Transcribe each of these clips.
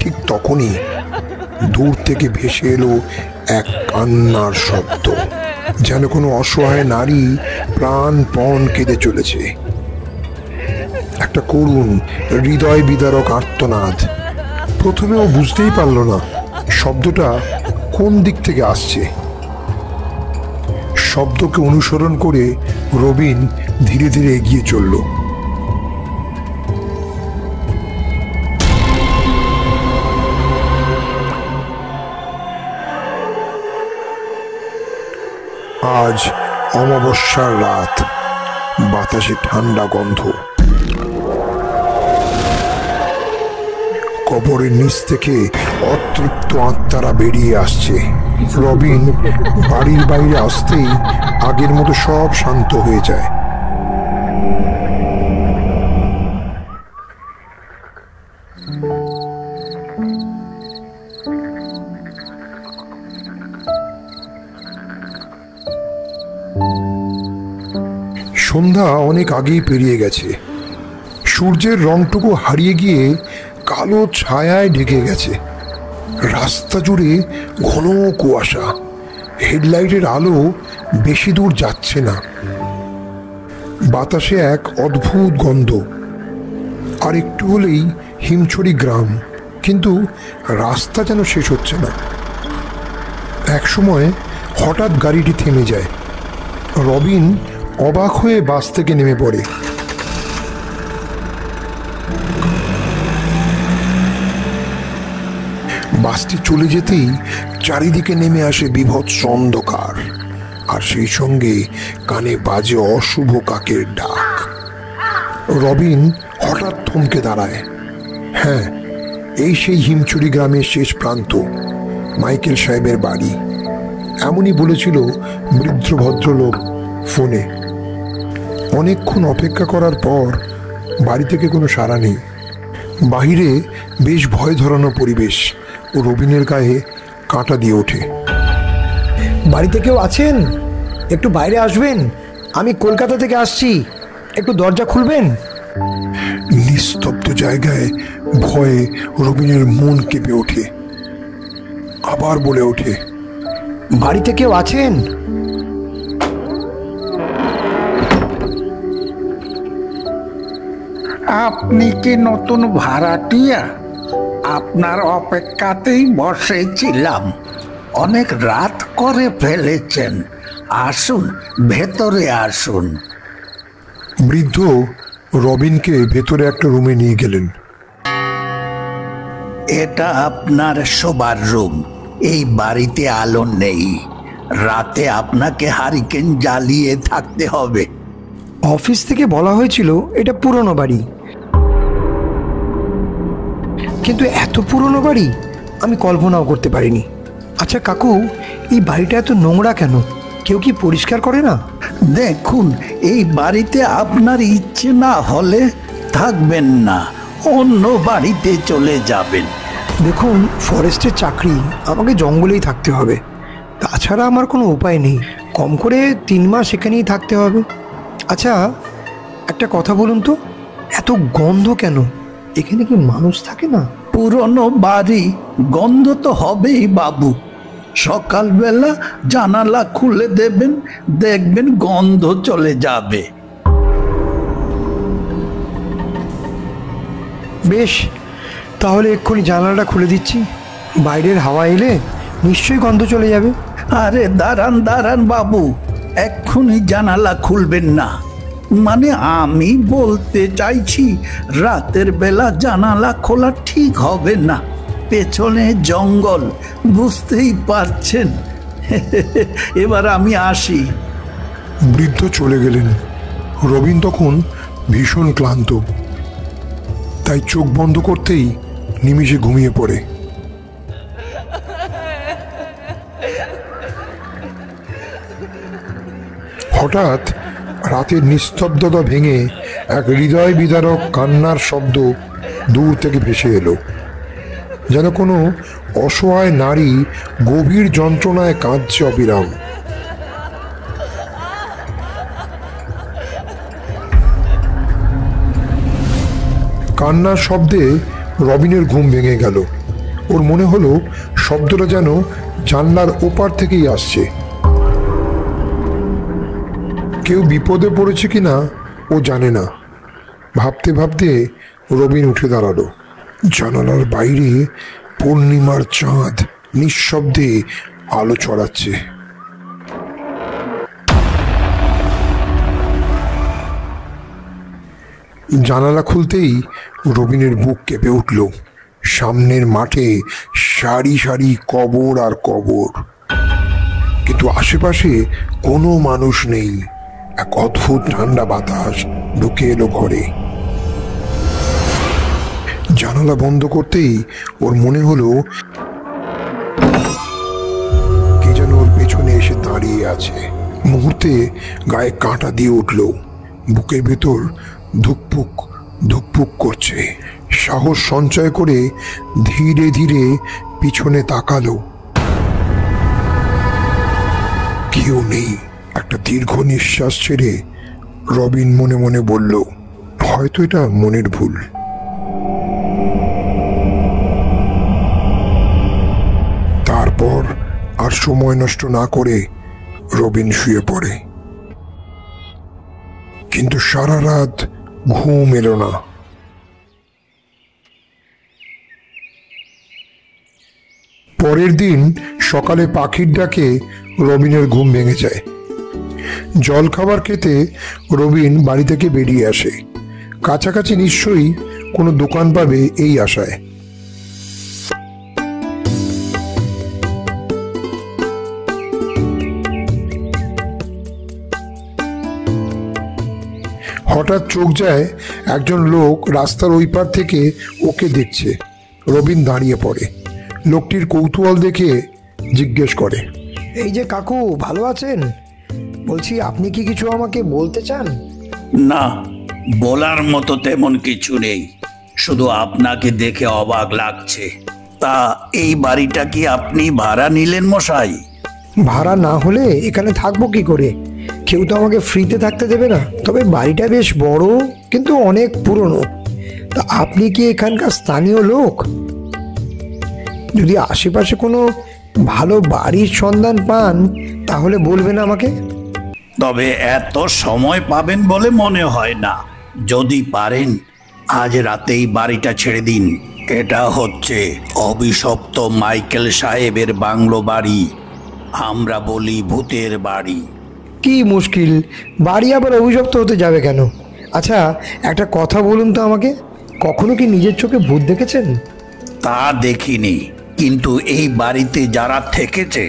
ঠিক তখনই দূর থেকে ভেসে এলো এক কান্নার শব্দ, যেন কোনো অসহায় নারী প্রাণপণ কেঁদে চলেছে। একটা করুণ হৃদয় বিদারক আর্তনাদ। প্রথমে ও বুঝতেই পারল না শব্দটা কোন দিক থেকে আসছে। শব্দকে অনুসরণ করে রবিন ধীরে ধীরে এগিয়ে চলল। আজ অমাবস্যার রাত, বাতাসে ঠান্ডা গন্ধ। কবরের নিচ থেকে অতৃপ্ত আত্মারা বেরিয়ে আসছে। রবিন বাড়ির বাইরে আসতেই আগের মতো সব শান্ত হয়ে যায়। সন্ধ্যা অনেক আগেই পেরিয়ে গেছে। সূর্যের রংটুকু হারিয়ে গিয়ে কালো ছায়ায় ঢেকে গেছে। রাস্তা জুড়ে ঘন কুয়াশা, হেডলাইটের আলো বেশি দূর যাচ্ছে না। বাতাসে এক অদ্ভুত গন্ধ। আর একটু হলেই হিমছড়ি গ্রাম, কিন্তু রাস্তা যেন শেষ হচ্ছে না। এক সময় হঠাৎ গাড়িটি থেমে যায়। রবিন অবাক হয়ে বাস থেকে নেমে পড়ে। বাসটি চলে যেতেই চারিদিকে নেমে আসে বীভৎস অন্ধকার, আর সেই সঙ্গে কানে বাজে অশুভ কাকের ডাক। রবিন হঠাৎ থমকে দাঁড়ায়। হ্যাঁ, এই সেই হিমছড়ি গ্রামের শেষ প্রান্ত, মাইকেল সাহেবের বাড়ি। এমনই বলেছিল বৃদ্ধ ভদ্রলোক ফোনে। অনেকক্ষণ অপেক্ষা করার পর বাড়ি থেকে কোনো সাড়া নেই। বাহিরে বেশ ভয় ধরানো পরিবেশ। ও রবিনের গায়ে কাঁটা দিয়ে ওঠে। বাড়িতে কেউ আছেন? একটু বাইরে আসবেন, আমি কলকাতা থেকে আসছি, একটু দরজা খুলবেন। নিস্তব্ধ জায়গায় ভয়ে রবিনের মন কেঁপে ওঠে। আবার বলে ওঠে, বাড়িতে কেউ আছেন? আপনি কি নতুন ভাড়াটিয়া? আপনার অপেক্ষাতেই বসেছিলাম। অনেক রাত করে ফেলেছেন, আসুন, ভেতরে আসুন। বৃদ্ধ রবিনকে ভেতরে একটা রুমে নিয়ে গেলেন। এটা আপনার শোবার রুম। এই বাড়িতে আলো নেই, রাতে আপনাকে হারিকেন জ্বালিয়ে থাকতে হবে। অফিস থেকে বলা হয়েছিল এটা পুরনো বাড়ি, কিন্তু এত পুরনো বাড়ি আমি কল্পনাও করতে পারিনি। আচ্ছা কাকু, এই বাড়িটা এত নোংরা কেন? কেউ কি পরিষ্কার করে না? দেখুন, এই বাড়িতে আপনার ইচ্ছে না হলে থাকবেন না, অন্য বাড়িতে চলে যাবেন। দেখুন, ফরেস্টের চাকরি, আমাকে জঙ্গলেই থাকতে হবে। তাছাড়া আমার কোনো উপায় নেই। কম করে 3 মাস এখানেই থাকতে হবে। আচ্ছা একটা কথা বলুন তো, এত গন্ধ কেন? এখানে কি মানুষ থাকে না? পুরনো বাড়ি, গন্ধ তো হবেই বাবু। সকালবেলা জানালা খুলে দেবেন, দেখবেন গন্ধ চলে যাবে। বেশ, তাহলে এক্ষুনি জানালাটা খুলে দিচ্ছি। বাইরের হাওয়া এলে নিশ্চয়ই গন্ধ চলে যাবে। আরে দাঁড়ান দাঁড়ান বাবু, এক্ষুনি জানালা খুলবেন না। মানে আমি বলতে চাইছি, রাতের বেলা জানালা খোলা ঠিক হবে না। পেছনে জঙ্গল, বুঝতেই পারছেন। এবার আমি আসি। বৃদ্ধ চলে গেলেন। রবিন তখন ভীষণ ক্লান্ত, তাই চোখ বন্ধ করতেই নিমিষে ঘুমিয়ে পড়ে। হঠাৎ রাতের নিস্তব্ধতা ভেঙে এক হৃদয় বিদারক কান্নার শব্দ দূর থেকে ভেসে এলো, যেন কোনো অসহায় নারী গভীর যন্ত্রণায় কাঁদছে অবিরাম। কান্নার শব্দে রবিনের ঘুম ভেঙে গেল। ওর মনে হলো শব্দটা যেন জানলার ওপার থেকেই আসছে। কেউ বিপদে পড়েছে কিনা ও জানে না। ভাবতে ভাবতে রবিন উঠে দাঁড়ালো। জানালার বাইরে পূর্ণিমার চাঁদ নিঃশব্দে আলো ছড়াচ্ছে। জানালা খুলতেই রবিনের বুক কেঁপে উঠল। সামনের মাঠে সারি সারি কবর আর কবর, কিন্তু আশেপাশে কোনো মানুষ নেই। এক অদ্ভুত ঠান্ডা বাতাস ঢুকে এলো ঘরে। জানালা বন্ধ করতেই ওর মনে হলো কে যেন ওর পেছনে এসে দাঁড়িয়ে আছে। মুহূর্তে গায়ে কাঁটা দিয়ে উঠল, বুকের ভেতর ধুকপুক ধুকপুক করছে। সাহস সঞ্চয় করে ধীরে ধীরে পিছনে তাকালো। কেউ নেই। একটা দীর্ঘ নিঃশ্বাস ছেড়ে রবিন মনে মনে বলল, হয়তো এটা মনের ভুল। তারপর আর সময় নষ্ট না করে রবিন শুয়ে পড়ে। কিন্তু সারা রাত ঘুম এলো না। পরের দিন সকালে পাখির ডাকে রবিনের ঘুম ভেঙে যায়। জলখাবার খেতে রবিন বাড়ি থেকে বেরিয়ে আসে। কাছাকাছি নিশ্চয়ই কোনো দোকান পাবে এই আশায়। হঠাৎ চোখ যায় একজন লোক রাস্তার ওই পার থেকে ওকে দেখছে। রবিন দাঁড়িয়ে পড়ে। লোকটির কৌতূহল দেখে জিজ্ঞেস করে, এই যে কাকু, ভালো আছেন? বলছি, আপনি কি কিছু আমাকে বলতে চান? না, বলার মতো তেমন কিছু নেই, শুধু আপনাকে দেখে অবাক লাগছে। তা এই বাড়িটা কি আপনি ভাড়া নিলেন মশাই? ভাড়া না হলে এখানে থাকবো কি করে? কেউ তো আমাকে ফ্রিতে থাকতে দেবে না। তবে বাড়িটা বেশ বড়, কিন্তু অনেক পুরনো। তা আপনি কি এখানকার স্থানীয় লোক? যদি আশেপাশে কোনো ভালো বাড়ির সন্ধান পান তাহলে বলবেন আমাকে। তবে এত সময় পাবেন বলে মনে হয় না। যদি পারেন আজ রাতেই বাড়িটা ছেড়ে দিন। এটা হচ্ছে অভিশপ্ত মাইকেল সাহেবের বাংলো বাড়ি। আমরা বলি ভূতের বাড়ি। কি মুশকিল, বাড়ি আবার অভিশপ্ত হতে যাবে কেন? আচ্ছা, একটা কথা বলুন তো আমাকে, কখনো কি নিজের চোখে ভূত দেখেছেন? তা দেখিনি, কিন্তু এই বাড়িতে যারা থেকেছে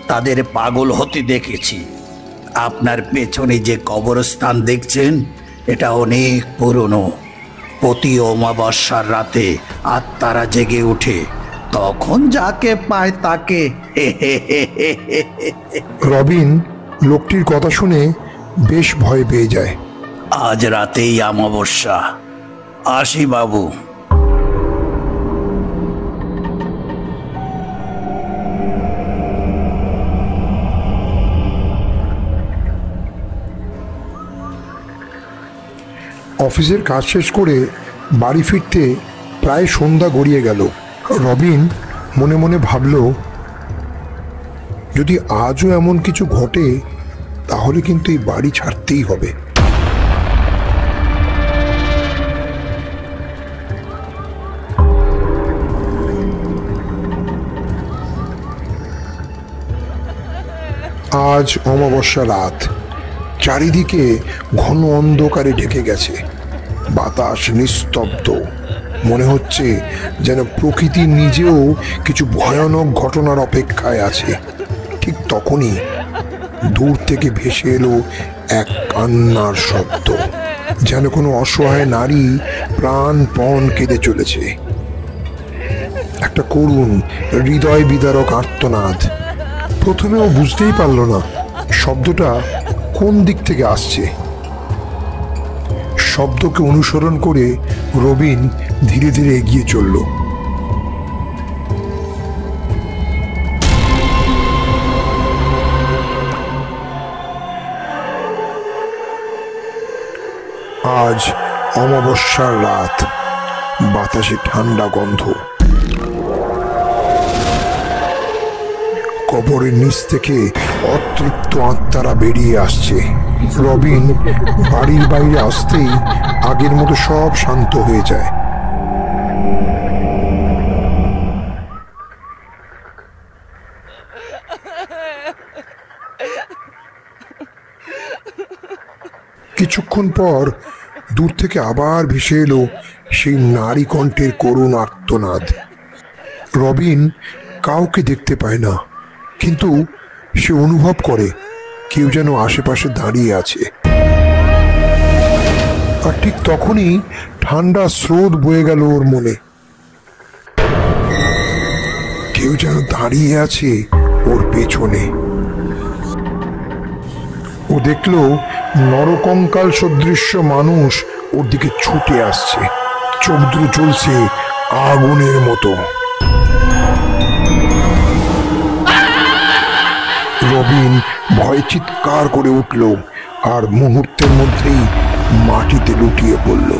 তাদের পাগল হতে দেখেছি। আপনার পেছনে যে কবরস্থান দেখছেন, এটা অনেক পুরনো। প্রতি অমাবস্যার রাতে আত্মারা জেগে ওঠে, তখন যাকে পায় তাকে। রবিন লোকটির কথা শুনে বেশ ভয় পেয়ে যায়। আজ রাতেই অমাবস্যা। আসি বাবু। অফিসের কাজ শেষ করে বাড়ি ফিরতে প্রায় সন্ধ্যা গড়িয়ে গেল। রবিন মনে মনে ভাবল, যদি আজও এমন কিছু ঘটে তাহলে কিন্তু এই বাড়ি ছাড়তেই হবে। আজ অমাবস্যা রাত। চারিদিকে ঘন অন্ধকারে ঢেকে গেছে। বাতাস নিস্তব্ধ। মনে হচ্ছে যেন প্রকৃতি নিজেও কিছু ভয়ানক ঘটনার অপেক্ষায় আছে। ঠিক তখনই দূর থেকে ভেসে এলো এক কান্নার শব্দ, যেন কোনো অসহায় নারী প্রাণপণ কেঁদে চলেছে। একটা করুণ হৃদয় বিদারক আর্তনাদ। প্রথমে ও বুঝতেই পারল না শব্দটা কোন দিক থেকে আসছে। শব্দকে অনুসরণ করে রবিন ধীরে ধীরে এগিয়ে চলল। আজ অমাবস্যার রাত। বাতাসে ঠান্ডা গন্ধ। কবরের নিচ থেকে অতৃপ্ত আত্মারা বেরিয়ে আসছে। রবিন বাড়ির বাইরে আসতেই আগের মতো সব শান্ত হয়ে যায়। কিছুক্ষণ পর দূর থেকে আবার ভেসে এলো সেই নারী কণ্ঠের করুণ আর্তনাদ। রবিন কাউকে দেখতে পায় না, কিন্তু সে অনুভব করে কেউ যেন আশেপাশে দাঁড়িয়ে আছে। আর ঠিক তখনই ঠান্ডা স্রোত বয়ে গেল ওর মনে। কেউ যেন দাঁড়িয়ে আছে ওর পেছনে। ও দেখলো নরকঙ্কাল সদৃশ্য মানুষ ওর দিকে ছুটে আসছে, চোখ দুটো জ্বলছে আগুনের মতো। রবিন ভয়ে চিৎকার করে উঠল আর মুহূর্তের মধ্যেই মাটিতে লুটিয়ে পড়ল।